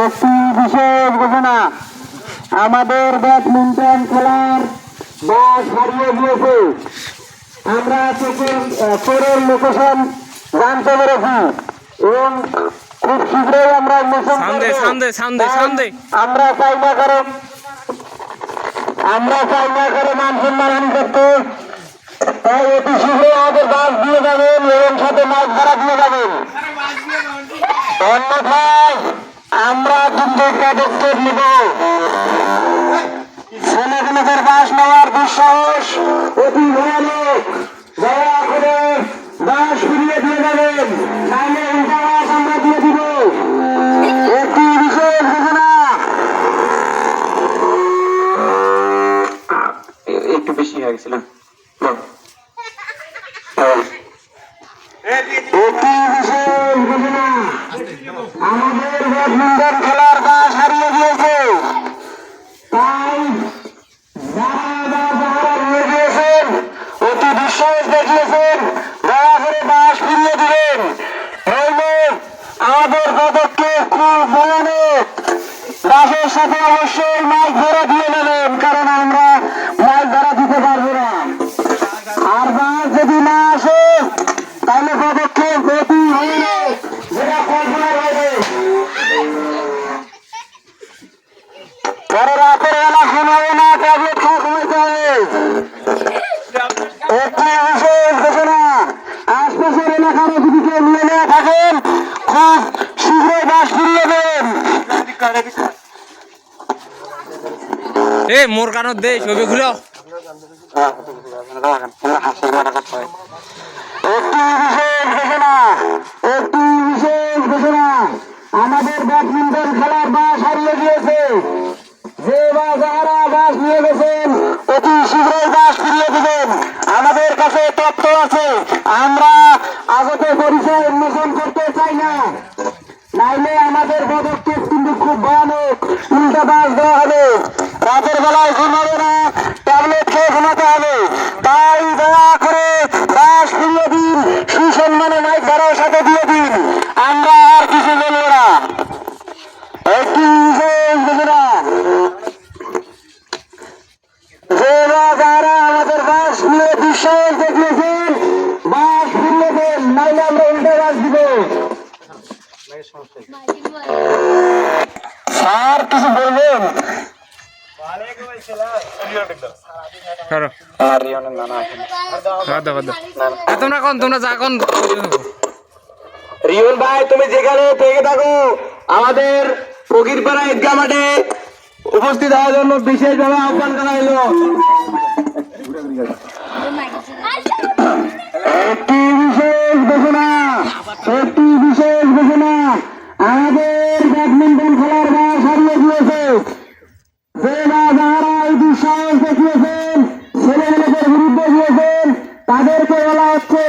একটি বিশেষ ঘোষণা, আমাদের ব্যাডমিন্টন খেলার বাস হারিয়ে গিয়েছে। আমরা চোরের লোকেশন জানতে পেরেছি এবং খুব শীঘ্রই আমরা আমরা চাই না করে মান সম্মান করতে, তাই অতি শীঘ্রই আমাদের বাস দিয়ে যাবেন এবং সাথে মাছ ধরা দিয়ে যাবেন। অন্যথায় আমরা কিন্তু পদক্ষেপ নেব। ছেলেগুলোদের বাস নেওয়ার দুঃসাহস অতি ভয়ানক। দয়া করে বাস ফিরিয়ে দিয়ে যাবেন, তাহলে উল্টা বাস আমরা দিয়ে দিব। একটি বিশেষ ঘোষণা, একটু বেশি হয়ে গেছিল। আমাদের ব্যাডমিন্টন খেলার বাস হারিয়ে গিয়েছে, তাই যারা নিয়ে গিয়েছেন অতি দুঃসাহস দেখিয়েছেন, দয়া করে বাস ফিরিয়ে দিবেন। নইলে আমাদের পদক্ষেপ খুব ভয়ানক। বাসের সাথে অবশ্যই মাছ ধরা দিয়ে নেবেন, কারণ আমরা মাছ ধরা দিতে পারবো না। আর বাস যদি না আসে তাহলে পদক্ষেপ অতি ভয়ানক, যেটা কল্পনা হবে। পরে রাতের বেলা শোনাবে না, ট্যাবলেট খাওয়া ঘুমাইতে হবে। একটি বিশেষ ঘোষণা, আশপাশের এলাকার যদি কেউ নিয়ে নেওয়া থাকেন খুব শীঘ্রই বাস ফিরিয়ে দেন। মোর কানত দে ছবি ঘুরো। একটি বিশেষ ঘোষণা, আমাদের ব্যাডমিন্টন খেলার বাস হারিয়ে গিয়েছে। যে বা যারা বাস নিয়ে গেছেন অতি শীঘ্রই বাস ফিরিয়ে দিবেন। আমাদের কাছে তথ্য আছে, আমরা আগতে পরিচয় উন্মোচন করতে চাই না, নাইলে আমাদের পদক্ষেপ কিন্তু খুব ভয়ানক। উল্টা বাস দেওয়া হবে, রাতের বেলায় ঘুমাবে না, ট্যাবলেট খেয়ে ঘুমাতে হবে। তাই দয়া করে বাস ফিরিয়ে দিন, সুসম্মানে মাইক ধরার সাথে দিয়ে দিন। আমরা আর কিছু বলবো না। একটি বিশেষ ঘোষণা, যারা আমাদের বাস নিয়ে দুঃসাহস দেখিয়েছেন বাস ফিরিয়ে দেন, নাইলে আমরা উল্টে বাস দিব। স্যার কিছু বলবেন? তোমরা যা কোন রিয়ন ভাই, তুমি যেখানে থেকে থাকো আমাদের ফকিরপাড়া ঈদগাহ মাঠে উপস্থিত হওয়ার জন্য বিশেষভাবে আহ্বান করা হলো। একটি বিশেষ ঘোষণা, আমাদের ব্যাডমিন্টন খেলার বাস হারিয়ে গিয়েছে। যে বা যারা এই দুঃসাহস দেখিয়েছেন, ছেলেমেয়েদের বিরুদ্ধে গিয়েছেন, তাদেরকে বলা হচ্ছে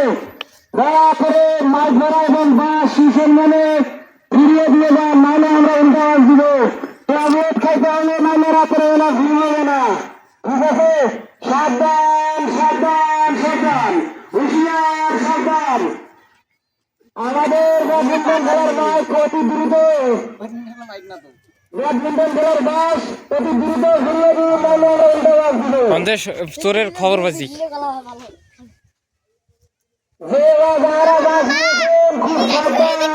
দয়া করে মাছ ধরা এবং বাস সুসম্মানে ফিরিয়ে দিয়ে যান, নাহলে আমরা উল্টা বাস দিব। ট্যাবলেট খাইতে হলে নাহলে রাতের বেলা ঘুম হবে না। ঠিক আছে? সাবধান সাবধান সাবধান, হুঁশিয়ার সাবধান। আমাদের ব্যাডমিন্টন খেলার বাস অতি দ্রুত ঘুরিয়ে দিন, নাহলে আমরা উল্টা বাস দিব। চোরের খবর পাইছি। যে বা যারা বাস নিয়েছেন খুব সাবধান।